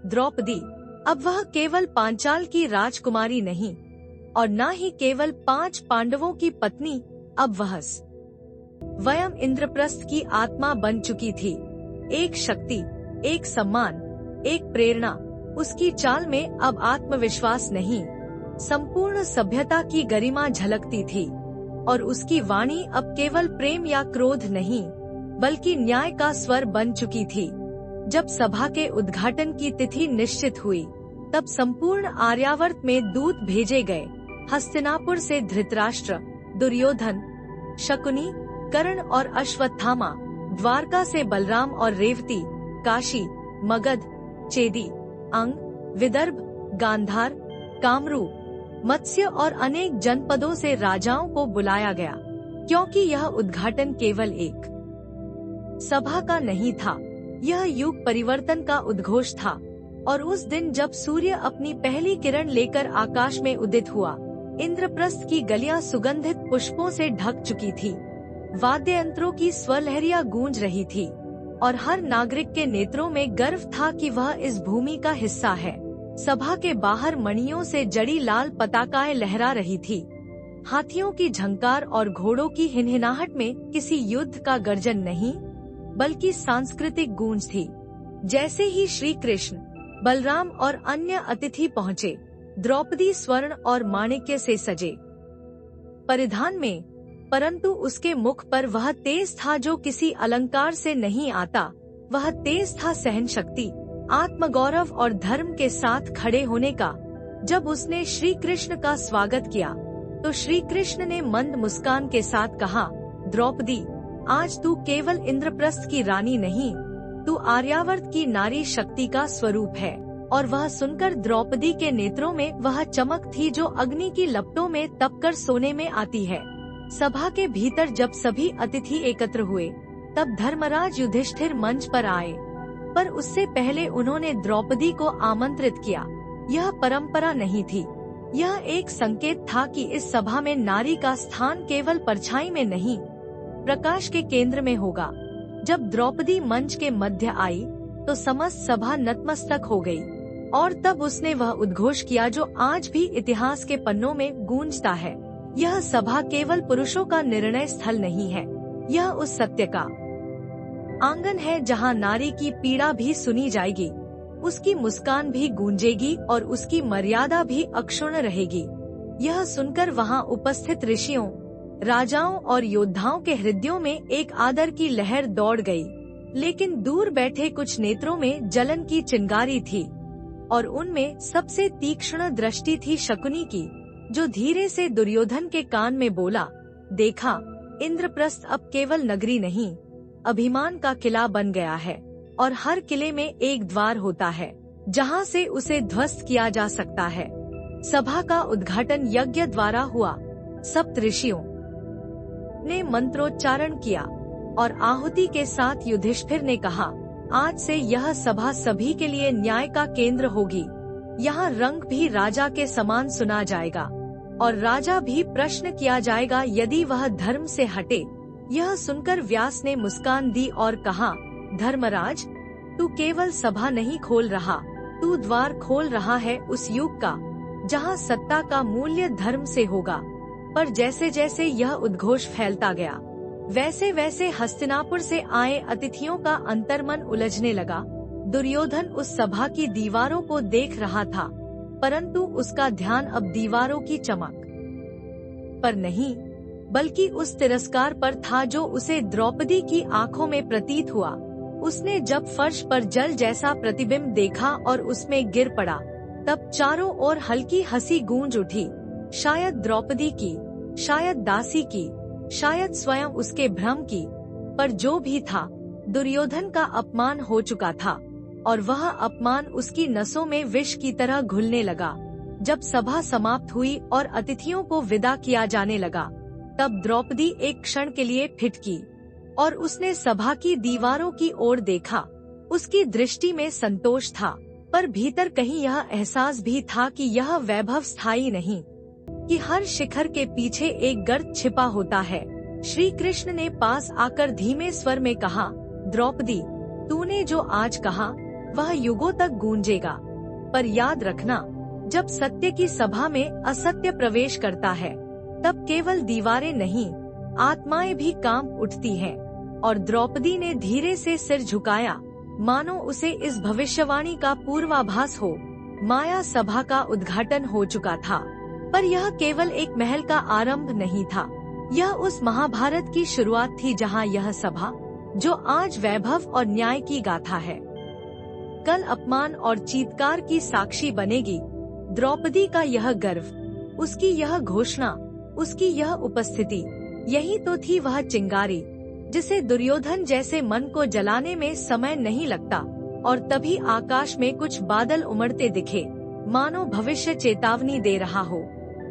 Speaker 1: द्रौपदी। अब वह केवल पांचाल की राजकुमारी नहीं, और न ही केवल 5 पांडवों की पत्नी, अब वह स्वयं इंद्रप्रस्थ की आत्मा बन चुकी थी। एक शक्ति, एक सम्मान, एक प्रेरणा। उसकी चाल में अब आत्मविश्वास नहीं, संपूर्ण सभ्यता की गरिमा झलकती थी। और उसकी वाणी अब केवल प्रेम या क्रोध नहीं, बल्कि न्याय का स्वर बन चुकी थी। जब सभा के उद्घाटन की तिथि निश्चित हुई, तब संपूर्ण आर्यावर्त में दूत भेजे गए। हस्तिनापुर से धृतराष्ट्र, दुर्योधन, शकुनी, कर्ण और अश्वत्थामा, द्वारका से बलराम और रेवती, काशी, मगध, चेदी, अंग, विदर्भ, गांधार, कामरूप, मत्स्य और अनेक जनपदों से राजाओं को बुलाया गया, क्योंकि यह उद्घाटन केवल एक सभा का नहीं था, यह युग परिवर्तन का उद्घोष था। और उस दिन जब सूर्य अपनी पहली किरण लेकर आकाश में उदित हुआ, इंद्रप्रस्थ की गलियां सुगंधित पुष्पों से ढक चुकी थी, वाद्य यंत्रों की स्वरलहरियां गूंज रही थी, और हर नागरिक के नेत्रों में गर्व था कि वह इस भूमि का हिस्सा है। सभा के बाहर मणियों से जड़ी लाल पताकाएं लहरा रही थी। हाथियों की झंकार और घोड़ों की हिनहिनाहट में किसी युद्ध का गर्जन नहीं, बल्कि सांस्कृतिक गूंज थी। जैसे ही श्री कृष्ण, बलराम और अन्य अतिथि पहुँचे, द्रौपदी स्वर्ण और माणिक्य से सजे परिधान में, परंतु उसके मुख पर वह तेज था जो किसी अलंकार से नहीं आता। वह तेज था सहन शक्ति, आत्मगौरव और धर्म के साथ खड़े होने का। जब उसने श्री कृष्ण का स्वागत किया, तो श्री कृष्ण ने मंद मुस्कान के साथ कहा, द्रौपदी, आज तू केवल इंद्रप्रस्थ की रानी नहीं, तू आर्यावर्त की नारी शक्ति का स्वरूप है। और वह सुनकर द्रौपदी के नेत्रों में वह चमक थी जो अग्नि की लपटों में तपकर सोने में आती है। सभा के भीतर जब सभी अतिथि एकत्र हुए, तब धर्मराज युधिष्ठिर मंच पर आए, पर उससे पहले उन्होंने द्रौपदी को आमंत्रित किया। यह परंपरा नहीं थी, यह एक संकेत था कि इस सभा में नारी का स्थान केवल परछाई में नहीं, प्रकाश के केंद्र में होगा। जब द्रौपदी मंच के मध्य आई, तो समस्त सभा नतमस्तक हो गई, और तब उसने वह उद्घोष किया जो आज भी इतिहास के पन्नों में गूंजता है। यह सभा केवल पुरुषों का निर्णय स्थल नहीं है, यह उस सत्य का आंगन है जहां नारी की पीड़ा भी सुनी जाएगी, उसकी मुस्कान भी गूंजेगी और उसकी मर्यादा भी अक्षुण्ण रहेगी। यह सुनकर वहां उपस्थित ऋषियों, राजाओं और योद्धाओं के हृदयों में एक आदर की लहर दौड़ गई। लेकिन दूर बैठे कुछ नेत्रों में जलन की चिंगारी थी, और उनमें सबसे तीक्ष्ण दृष्टि थी शकुनी की, जो धीरे से दुर्योधन के कान में बोला, देखा, इंद्रप्रस्थ अब केवल नगरी नहीं, अभिमान का किला बन गया है, और हर किले में एक द्वार होता है जहां से उसे ध्वस्त किया जा सकता है। सभा का उद्घाटन यज्ञ द्वारा हुआ। सप्त ऋषियों ने मंत्रोच्चारण किया, और आहुति के साथ युधिष्ठिर ने कहा, आज से यह सभा सभी के लिए न्याय का केंद्र होगी। यहाँ रंग भी राजा के समान सुना जाएगा। और राजा भी प्रश्न किया जाएगा यदि वह धर्म से हटे। यह सुनकर व्यास ने मुस्कान दी और कहा, धर्मराज, तू केवल सभा नहीं खोल रहा, तू द्वार खोल रहा है उस युग का जहाँ सत्ता का मूल्य धर्म से होगा। पर जैसे जैसे यह उद्घोष फैलता गया, वैसे वैसे हस्तिनापुर से आए अतिथियों का अंतर्मन उलझने लगा। दुर्योधन उस सभा की दीवारों को देख रहा था, परंतु उसका ध्यान अब दीवारों की चमक पर नहीं, बल्कि उस तिरस्कार पर था जो उसे द्रौपदी की आंखों में प्रतीत हुआ। उसने जब फर्श पर जल जैसा प्रतिबिंब देखा और उसमें गिर पड़ा, तब चारों ओर हल्की हंसी गूंज उठी। शायद द्रौपदी की, शायद दासी की, शायद स्वयं उसके भ्रम की, पर जो भी था, दुर्योधन का अपमान हो चुका था और वह अपमान उसकी नसों में विष की तरह घुलने लगा। जब सभा समाप्त हुई और अतिथियों को विदा किया जाने लगा, तब द्रौपदी एक क्षण के लिए फिटकी और उसने सभा की दीवारों की ओर देखा। उसकी दृष्टि में संतोष था, पर भीतर कहीं यह एहसास भी था कि यह वैभव स्थायी नहीं, कि हर शिखर के पीछे एक गर्त छिपा होता है। श्री कृष्ण ने पास आकर धीमे स्वर में कहा, द्रौपदी, तूने जो आज कहा वह युगों तक गूंजेगा, पर याद रखना, जब सत्य की सभा में असत्य प्रवेश करता है, तब केवल दीवारें नहीं, आत्माएं भी कांप उठती हैं। और द्रौपदी ने धीरे से सिर झुकाया, मानो उसे इस भविष्यवाणी का पूर्वाभास हो। माया सभा का उद्घाटन हो चुका था, पर यह केवल एक महल का आरंभ नहीं था। यह उस महाभारत की शुरुआत थी जहां यह सभा, जो आज वैभव और न्याय की गाथा है, कल अपमान और चीत्कार की साक्षी बनेगी। द्रौपदी का यह गर्व, उसकी यह घोषणा, उसकी यह उपस्थिति, यही तो थी वह चिंगारी जिसे दुर्योधन जैसे मन को जलाने में समय नहीं लगता। और तभी आकाश में कुछ बादल उमड़ते दिखे, मानो भविष्य चेतावनी दे रहा हो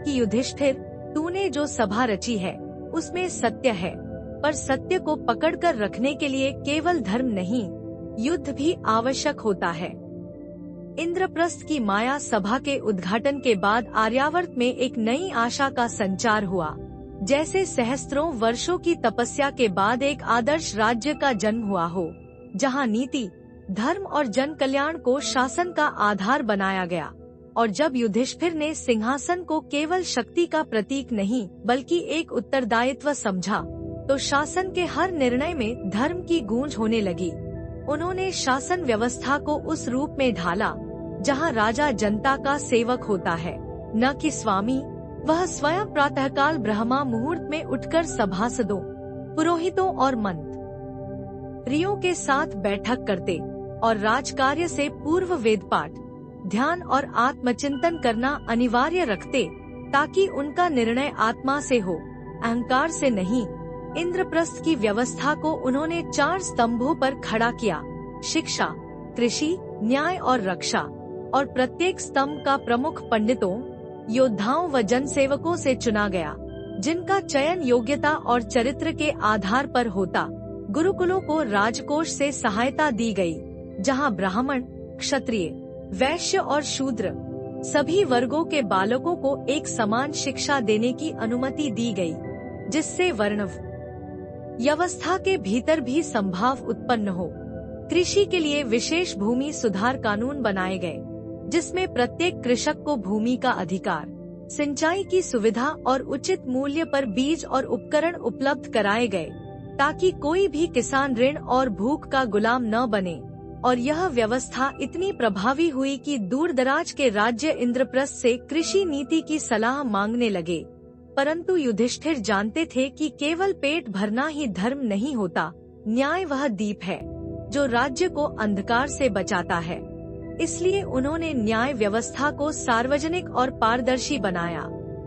Speaker 1: कि युधिष्ठिर, तूने जो सभा रची है उसमें सत्य है, पर सत्य को पकड़कर रखने के लिए केवल धर्म नहीं, युद्ध भी आवश्यक होता है। इंद्रप्रस्थ की माया सभा के उद्घाटन के बाद आर्यावर्त में एक नई आशा का संचार हुआ। जैसे सहस्त्रों वर्षों की तपस्या के बाद एक आदर्श राज्य का जन्म हुआ हो, जहां नीति, धर्म और जन कल्याण को शासन का आधार बनाया गया। और जब युधिष्ठिर ने सिंहासन को केवल शक्ति का प्रतीक नहीं, बल्कि एक उत्तरदायित्व समझा, तो शासन के हर निर्णय में धर्म की गूंज होने लगी। उन्होंने शासन व्यवस्था को उस रूप में ढाला जहां राजा जनता का सेवक होता है, न कि स्वामी। वह स्वयं प्रातःकाल ब्रह्मा मुहूर्त में उठकर सभासदों, पुरोहितों और मंत्रियों के साथ बैठक करते और राजकार्य से पूर्व वेद पाठ, ध्यान और आत्मचिंतन करना अनिवार्य रखते, ताकि उनका निर्णय आत्मा से हो, अहंकार से नहीं। इंद्रप्रस्थ की व्यवस्था को उन्होंने 4 स्तंभों पर खड़ा किया: शिक्षा, कृषि, न्याय और रक्षा। और प्रत्येक स्तंभ का प्रमुख पंडितों, योद्धाओं व जनसेवकों से चुना गया, जिनका चयन योग्यता और चरित्र के आधार पर होता। गुरुकुलों को राजकोष से सहायता दी गई, जहां ब्राह्मण, क्षत्रिय, वैश्य और शूद्र सभी वर्गों के बालकों को एक समान शिक्षा देने की अनुमति दी गई, जिससे वर्ण व्यवस्था के भीतर भी संभाव उत्पन्न हो। कृषि के लिए विशेष भूमि सुधार कानून बनाए गए, जिसमें प्रत्येक कृषक को भूमि का अधिकार, सिंचाई की सुविधा और उचित मूल्य पर बीज और उपकरण उपलब्ध कराए गए, ताकि कोई भी किसान ऋण और भूख का गुलाम न बने। और यह व्यवस्था इतनी प्रभावी हुई कि दूर-दराज के राज्य इंद्रप्रस्थ से कृषि नीति की सलाह मांगने लगे। परंतु युधिष्ठिर जानते थे कि केवल पेट भरना ही धर्म नहीं होता। न्याय वह दीप है जो राज्य को अंधकार से बचाता है। इसलिए उन्होंने न्याय व्यवस्था को सार्वजनिक और पारदर्शी बनाया।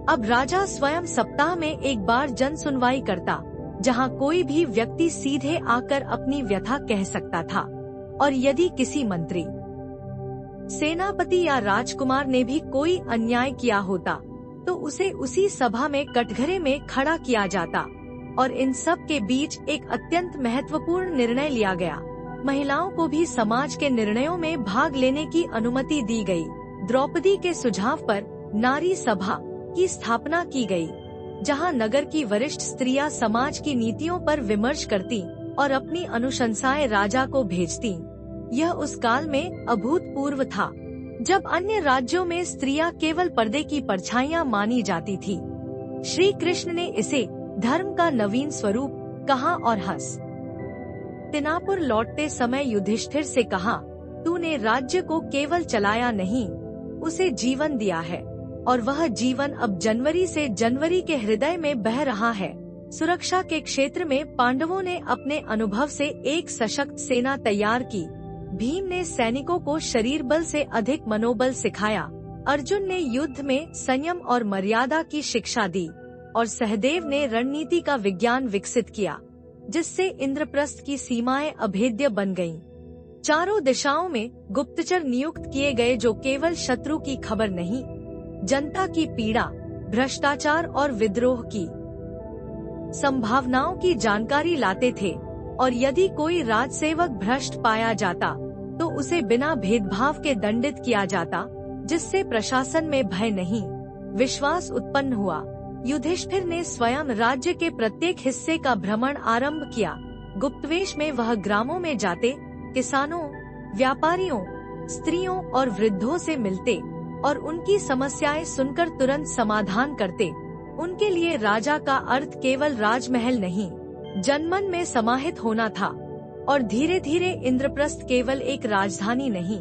Speaker 1: अब राजा स्वयं सप्ताह में एक बार जन सुनवाई करता, जहां कोई भी व्यक्ति सीधे आकर अपनी व्यथा कह सकता था। और यदि किसी मंत्री, सेनापति या राजकुमार ने भी कोई अन्याय किया होता, तो उसे उसी सभा में कटघरे में खड़ा किया जाता। और इन सब के बीच एक अत्यंत महत्वपूर्ण निर्णय लिया गया। महिलाओं को भी समाज के निर्णयों में भाग लेने की अनुमति दी गई। द्रौपदी के सुझाव पर नारी सभा की स्थापना की गई, जहां नगर की वरिष्ठ स्त्रियां समाज की नीतियों पर विमर्श करती और अपनी अनुशंसाएं राजा को भेजती। यह उस काल में अभूतपूर्व था, जब अन्य राज्यों में स्त्रियां केवल पर्दे की परछाइयां मानी जाती थी। श्री कृष्ण ने इसे धर्म का नवीन स्वरूप कहा और हस्तिनापुर लौटते समय युधिष्ठिर से कहा, तूने राज्य को केवल चलाया नहीं, उसे जीवन दिया है, और वह जीवन अब जनवरी से जनवरी के हृदय में बह रहा है। सुरक्षा के क्षेत्र में पांडवों ने अपने अनुभव से एक सशक्त सेना तैयार की। भीम ने सैनिकों को शरीर बल से अधिक मनोबल सिखाया, अर्जुन ने युद्ध में संयम और मर्यादा की शिक्षा दी, और सहदेव ने रणनीति का विज्ञान विकसित किया, जिससे इंद्रप्रस्थ की सीमाएं अभेद्य बन गईं। चारों दिशाओं में गुप्तचर नियुक्त किए गए, जो केवल शत्रु की खबर नहीं, जनता की पीड़ा, भ्रष्टाचार और विद्रोह की संभावनाओं की जानकारी लाते थे। और यदि कोई राजसेवक भ्रष्ट पाया जाता तो उसे बिना भेदभाव के दंडित किया जाता, जिससे प्रशासन में भय नहीं, विश्वास उत्पन्न हुआ। युधिष्ठिर ने स्वयं राज्य के प्रत्येक हिस्से का भ्रमण आरंभ किया। गुप्तवेश में वह ग्रामों में जाते, किसानों, व्यापारियों, स्त्रियों और वृद्धों से मिलते और उनकी समस्याएं सुनकर तुरंत समाधान करते। उनके लिए राजा का अर्थ केवल राजमहल नहीं, जनमन में समाहित होना था। और धीरे धीरे इंद्रप्रस्थ केवल एक राजधानी नहीं,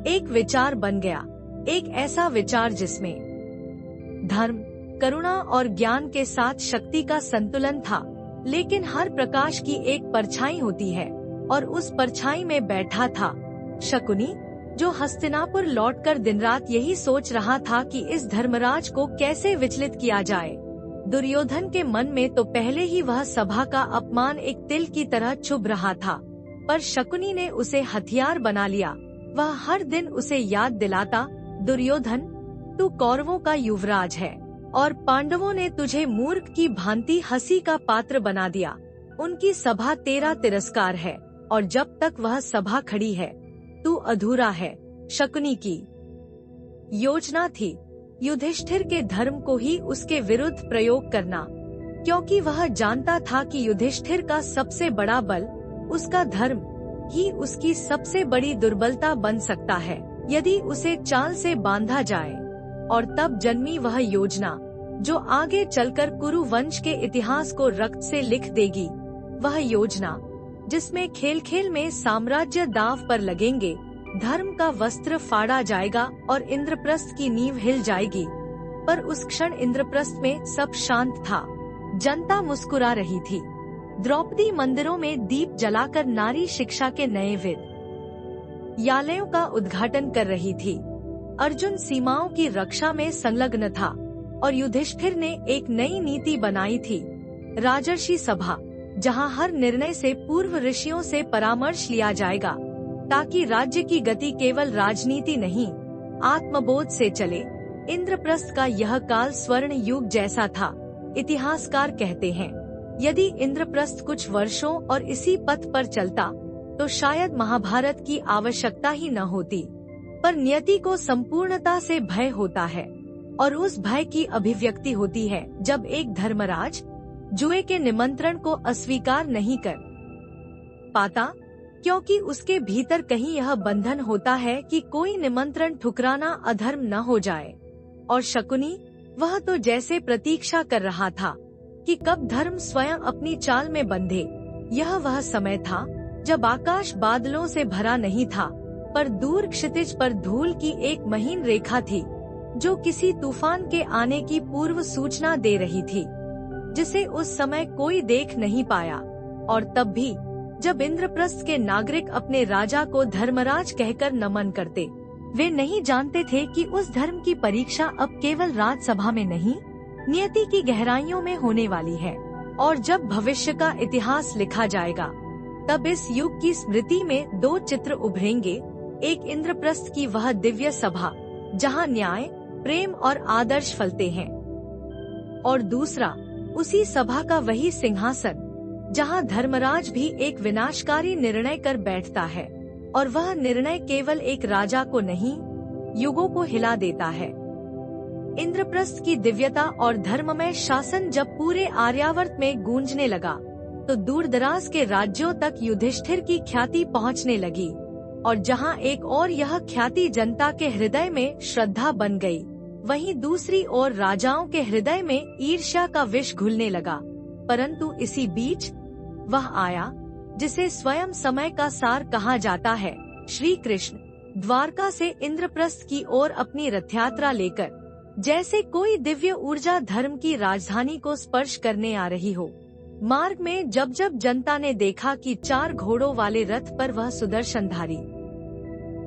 Speaker 1: एक विचार बन गया, एक ऐसा विचार जिसमें धर्म, करुणा और ज्ञान के साथ शक्ति का संतुलन था। लेकिन हर प्रकाश की एक परछाई होती है, और उस परछाई में बैठा था शकुनी, जो हस्तिनापुर लौटकर दिन रात यही सोच रहा था कि इस धर्मराज को कैसे विचलित किया जाए। दुर्योधन के मन में तो पहले ही वह सभा का अपमान एक तिल की तरह चुभ रहा था, पर शकुनी ने उसे हथियार बना लिया। वह हर दिन उसे याद दिलाता, दुर्योधन, तू कौरवों का युवराज है, और पांडवों ने तुझे मूर्ख की भांति हंसी का पात्र बना दिया। उनकी सभा तेरा तिरस्कार है, और जब तक वह सभा खड़ी है तू अधूरा है। शकुनी की योजना थी युधिष्ठिर के धर्म को ही उसके विरुद्ध प्रयोग करना, क्योंकि वह जानता था कि युधिष्ठिर का सबसे बड़ा बल, उसका धर्म ही उसकी सबसे बड़ी दुर्बलता बन सकता है, यदि उसे चाल से बांधा जाए। और तब जन्मी वह योजना, जो आगे चलकर कुरु वंश के इतिहास को रक्त से लिख देगी। वह योजना जिसमें खेल खेल में साम्राज्य दांव पर लगेंगे, धर्म का वस्त्र फाड़ा जाएगा और इंद्रप्रस्थ की नींव हिल जाएगी। पर उस क्षण इंद्रप्रस्थ में सब शांत था। जनता मुस्कुरा रही थी। द्रौपदी मंदिरों में दीप जलाकर नारी शिक्षा के नए विद्यालयों का उद्घाटन कर रही थी। अर्जुन सीमाओं की रक्षा में संलग्न था, और युधिष्ठिर ने एक नई नीति बनाई थी, राजर्षि सभा, जहां हर निर्णय से पूर्व ऋषियों से परामर्श लिया जाएगा, ताकि राज्य की गति केवल राजनीति नहीं, आत्मबोध से चले। इंद्रप्रस्थ का यह काल स्वर्ण युग जैसा था। इतिहासकार कहते हैं, यदि इंद्रप्रस्थ कुछ वर्षों और इसी पथ पर चलता तो शायद महाभारत की आवश्यकता ही न होती। पर नियति को संपूर्णता से भय होता है, और उस भय की अभिव्यक्ति होती है जब एक धर्मराज जुए के निमंत्रण को अस्वीकार नहीं कर पाता, क्योंकि उसके भीतर कहीं यह बंधन होता है कि कोई निमंत्रण ठुकराना अधर्म न हो जाए। और शकुनी, वह तो जैसे प्रतीक्षा कर रहा था कि कब धर्म स्वयं अपनी चाल में बंधे। यह वह समय था जब आकाश बादलों से भरा नहीं था, पर दूर क्षितिज पर धूल की एक महीन रेखा थी, जो किसी तूफान के आने की पूर्व सूचना दे रही थी, जिसे उस समय कोई देख नहीं पाया। और तब भी जब इंद्रप्रस्थ के नागरिक अपने राजा को धर्मराज कहकर नमन करते, वे नहीं जानते थे कि उस धर्म की परीक्षा अब केवल राजसभा में नहीं, नियति की गहराइयों में होने वाली है। और जब भविष्य का इतिहास लिखा जाएगा, तब इस युग की स्मृति में दो चित्र उभरेंगे। एक इंद्रप्रस्थ की वह दिव्य सभा, जहां न्याय, प्रेम और आदर्श फलते हैं, और दूसरा उसी सभा का वही सिंहासन, जहां धर्मराज भी एक विनाशकारी निर्णय कर बैठता है, और वह निर्णय केवल एक राजा को नहीं, युगों को हिला देता है। इंद्रप्रस्थ की दिव्यता और धर्ममय शासन जब पूरे आर्यावर्त में गूंजने लगा, तो दूरदराज के राज्यों तक युधिष्ठिर की ख्याति पहुंचने लगी, और जहां एक और यह ख्याति जनता के हृदय में श्रद्धा बन गई, वहीं दूसरी ओर राजाओं के हृदय में ईर्ष्या का विष घुलने लगा। परंतु इसी बीच वह आया जिसे स्वयं समय का सार कहा जाता है, श्री कृष्ण, द्वारका से इंद्रप्रस्थ की ओर अपनी रथ यात्रा लेकर, जैसे कोई दिव्य ऊर्जा धर्म की राजधानी को स्पर्श करने आ रही हो। मार्ग में जब जब जनता ने देखा कि 4 घोड़ों वाले रथ पर वह सुदर्शनधारी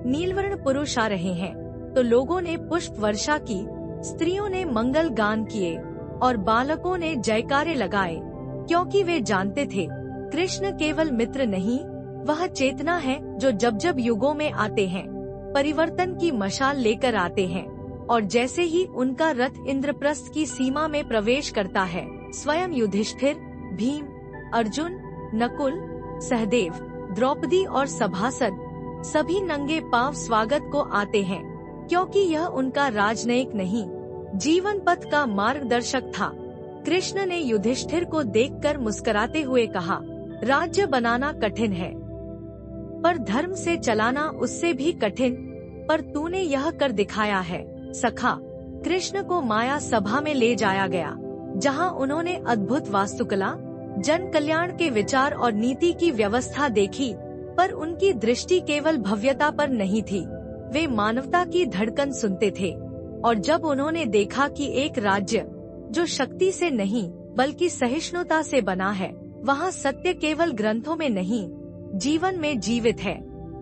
Speaker 1: नीलवर्ण पुरुष आ रहे हैं, तो लोगों ने पुष्प वर्षा की, स्त्रियों ने मंगल गान किए और बालकों ने जयकारे लगाए, क्योंकि वे जानते थे कृष्ण केवल मित्र नहीं, वह चेतना है जो जब जब युगों में आते हैं, परिवर्तन की मशाल लेकर आते हैं। और जैसे ही उनका रथ इंद्रप्रस्थ की सीमा में प्रवेश करता है, स्वयं युधिष्ठिर, भीम, अर्जुन, नकुल, सहदेव, द्रौपदी और सभासद सभी नंगे पांव स्वागत को आते हैं, क्योंकि यह उनका राजनयिक नहीं, जीवन पथ का मार्गदर्शक था। कृष्ण ने युधिष्ठिर को देखकर मुस्कुराते हुए कहा, राज्य बनाना कठिन है, पर धर्म से चलाना उससे भी कठिन, पर तूने यह कर दिखाया है। सखा, कृष्ण को माया सभा में ले जाया गया, जहां उन्होंने अद्भुत वास्तुकला, जन कल्याण के विचार और नीति की व्यवस्था देखी, पर उनकी दृष्टि केवल भव्यता पर नहीं थी, वे मानवता की धड़कन सुनते थे। और जब उन्होंने देखा कि एक राज्य जो शक्ति से नहीं बल्कि सहिष्णुता से बना है, वहाँ सत्य केवल ग्रंथों में नहीं, जीवन में जीवित है,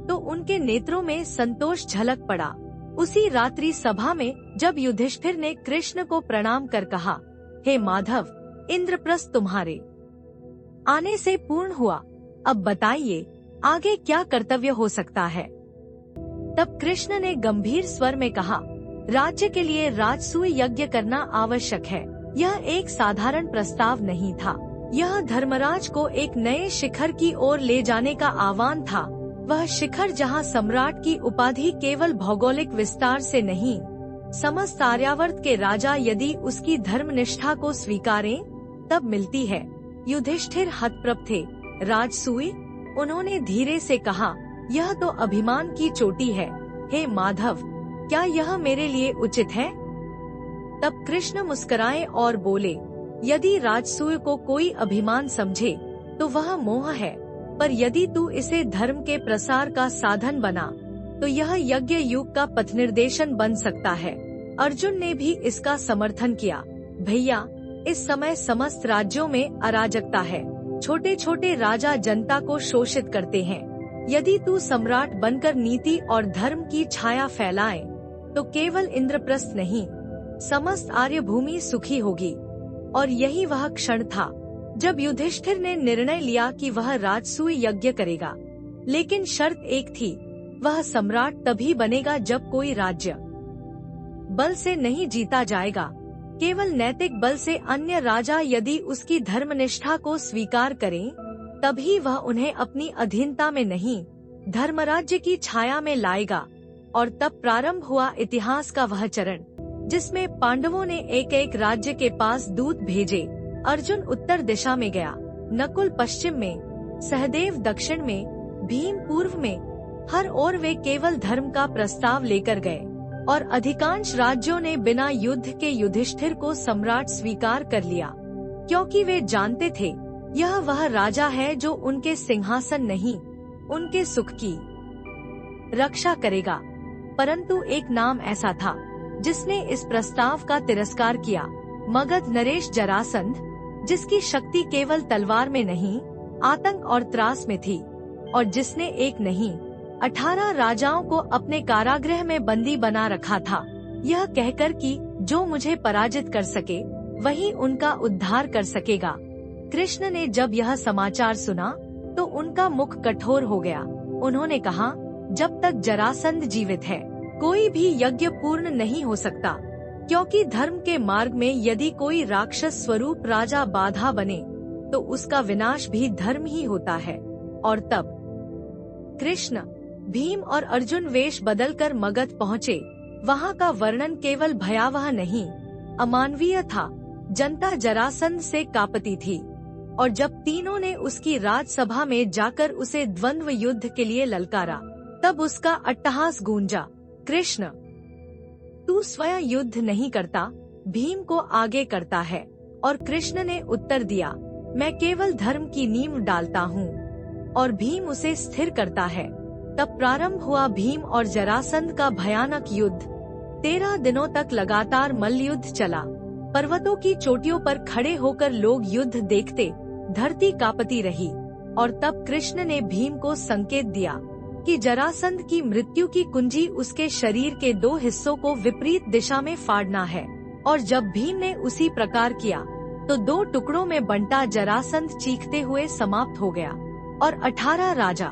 Speaker 1: तो उनके नेत्रों में संतोष झलक पड़ा। उसी रात्रि सभा में जब युधिष्ठिर ने कृष्ण को प्रणाम कर कहा, हे माधव, इंद्रप्रस्थ तुम्हारे आने से पूर्ण हुआ, अब बताइए आगे क्या कर्तव्य हो सकता है। तब कृष्ण ने गंभीर स्वर में कहा, राज्य के लिए राजसूय यज्ञ करना आवश्यक है। यह एक साधारण प्रस्ताव नहीं था, यह धर्मराज को एक नए शिखर की ओर ले जाने का आह्वान था। वह शिखर जहां सम्राट की उपाधि केवल भौगोलिक विस्तार से नहीं, समस्त आर्यावर्त के राजा यदि उसकी धर्मनिष्ठा को स्वीकारें, तब मिलती है। युधिष्ठिर हतप्रभ थे। राजसूय, उन्होंने धीरे से कहा, यह तो अभिमान की चोटी है। हे माधव, क्या यह मेरे लिए उचित है? तब कृष्ण मुस्कुराए और बोले, यदि राजसूय को कोई अभिमान समझे तो वह मोह है, पर यदि तू इसे धर्म के प्रसार का साधन बना तो यह यज्ञ युग का पथ निर्देशन बन सकता है। अर्जुन ने भी इसका समर्थन किया। भैया, इस समय समस्त राज्यों में अराजकता है, छोटे छोटे राजा जनता को शोषित करते हैं। यदि तू सम्राट बनकर नीति और धर्म की छाया फैलाए तो केवल इंद्रप्रस्थ नहीं, समस्त आर्य भूमि सुखी होगी। और यही वह क्षण था जब युधिष्ठिर ने निर्णय लिया कि वह राजसूय यज्ञ करेगा, लेकिन शर्त एक थी, वह सम्राट तभी बनेगा जब कोई राज्य बल से नहीं जीता जाएगा, केवल नैतिक बल से। अन्य राजा यदि उसकी धर्मनिष्ठा को स्वीकार करें, तभी वह उन्हें अपनी अधीनता में नहीं, धर्मराज्य की छाया में लाएगा। और तब प्रारंभ हुआ इतिहास का वह चरण जिसमें पांडवों ने एक एक राज्य के पास दूत भेजे। अर्जुन उत्तर दिशा में गया, नकुल पश्चिम में, सहदेव दक्षिण में, भीम पूर्व में। हर ओर वे केवल धर्म का प्रस्ताव लेकर गए, और अधिकांश राज्यों ने बिना युद्ध के युधिष्ठिर को सम्राट स्वीकार कर लिया, क्योंकि वे जानते थे यह वह राजा है जो उनके सिंहासन नहीं, उनके सुख की रक्षा करेगा। परंतु एक नाम ऐसा था जिसने इस प्रस्ताव का तिरस्कार किया, मगध नरेश जरासंध, जिसकी शक्ति केवल तलवार में नहीं, आतंक और त्रास में थी, और जिसने एक नहीं 18 राजाओं को अपने कारागृह में बंदी बना रखा था, यह कहकर कि जो मुझे पराजित कर सके वही उनका उद्धार कर सकेगा। कृष्ण ने जब यह समाचार सुना तो उनका मुख कठोर हो गया। उन्होंने कहा, जब तक जरासंध जीवित है कोई भी यज्ञ पूर्ण नहीं हो सकता, क्योंकि धर्म के मार्ग में यदि कोई राक्षस स्वरूप राजा बाधा बने तो उसका विनाश भी धर्म ही होता है। और तब कृष्ण, भीम और अर्जुन वेश बदलकर मगध पहुँचे। वहाँ का वर्णन केवल भयावह नहीं, अमानवीय था। जनता जरासंध से कांपती थी, और जब तीनों ने उसकी राजसभा में जाकर उसे द्वंद्व युद्ध के लिए ललकारा, तब उसका अट्टहास गूंजा, कृष्ण, तू स्वयं युद्ध नहीं करता, भीम को आगे करता है। और कृष्ण ने उत्तर दिया, मैं केवल धर्म की नींव डालता हूँ, और भीम उसे स्थिर करता है। तब प्रारंभ हुआ भीम और जरासंध का भयानक युद्ध। 13 दिनों तक लगातार मल्लयुद्ध चला। पर्वतों की चोटियों पर खड़े होकर लोग युद्ध देखते, धरती कांपती रही। और तब कृष्ण ने भीम को संकेत दिया कि जरासंध की मृत्यु की कुंजी उसके शरीर के 2 हिस्सों को विपरीत दिशा में फाड़ना है। और जब भीम ने उसी प्रकार किया तो 2 टुकड़ों में बंटा जरासंध चीखते हुए समाप्त हो गया और 18 राजा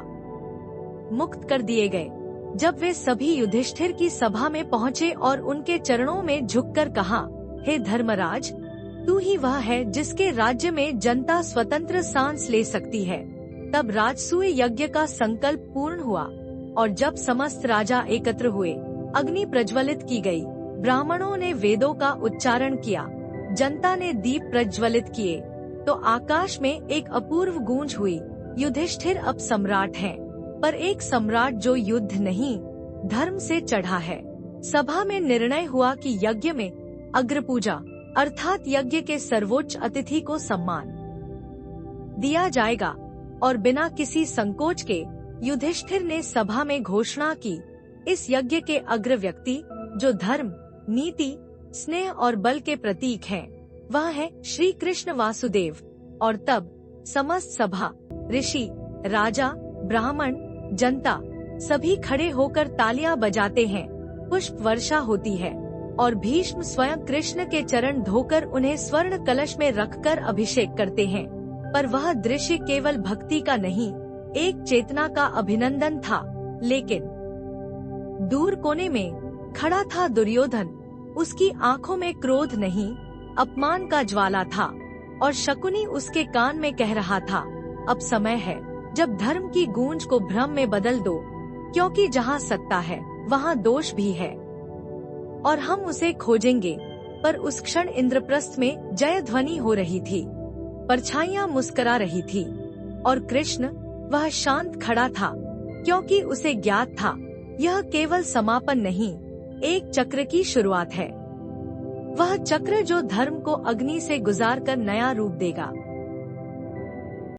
Speaker 1: मुक्त कर दिए गए। जब वे सभी युधिष्ठिर की सभा में पहुँचे और उनके चरणों में झुककर कहा, हे धर्मराज, तू ही वह है जिसके राज्य में जनता स्वतंत्र सांस ले सकती है। तब राजसूय यज्ञ का संकल्प पूर्ण हुआ, और जब समस्त राजा एकत्र हुए, अग्नि प्रज्वलित की गई, ब्राह्मणों ने वेदों का उच्चारण किया, जनता ने दीप प्रज्वलित किए, तो आकाश में एक अपूर्व गूंज हुई, युधिष्ठिर अब सम्राट हैं, पर एक सम्राट जो युद्ध नहीं, धर्म से चढ़ा है। सभा में निर्णय हुआ कि यज्ञ में अग्रपूजा अर्थात यज्ञ के सर्वोच्च अतिथि को सम्मान दिया जाएगा। और बिना किसी संकोच के युधिष्ठिर ने सभा में घोषणा की, इस यज्ञ के अग्र व्यक्ति जो धर्म, नीति, स्नेह और बल के प्रतीक हैं, वह है श्री कृष्ण वासुदेव। और तब समस्त सभा, ऋषि, राजा, ब्राह्मण, जनता सभी खड़े होकर तालियां बजाते हैं, पुष्प वर्षा होती है, और भीष्म स्वयं कृष्ण के चरण धोकर उन्हें स्वर्ण कलश में रखकर अभिषेक करते हैं। पर वह दृश्य केवल भक्ति का नहीं, एक चेतना का अभिनंदन था। लेकिन दूर कोने में खड़ा था दुर्योधन। उसकी आंखों में क्रोध नहीं, अपमान का ज्वाला था, और शकुनी उसके कान में कह रहा था, अब समय है जब धर्म की गूंज को भ्रम में बदल दो, क्योंकि जहाँ सत्ता है वहाँ दोष भी है, और हम उसे खोजेंगे। पर उस क्षण इंद्रप्रस्थ में जय ध्वनि हो रही थी, परछाइयां मुस्करा रही थी, और कृष्ण वह शांत खड़ा था, क्योंकि उसे ज्ञात था यह केवल समापन नहीं, एक चक्र की शुरुआत है। वह चक्र जो धर्म को अग्नि से गुजारकर नया रूप देगा।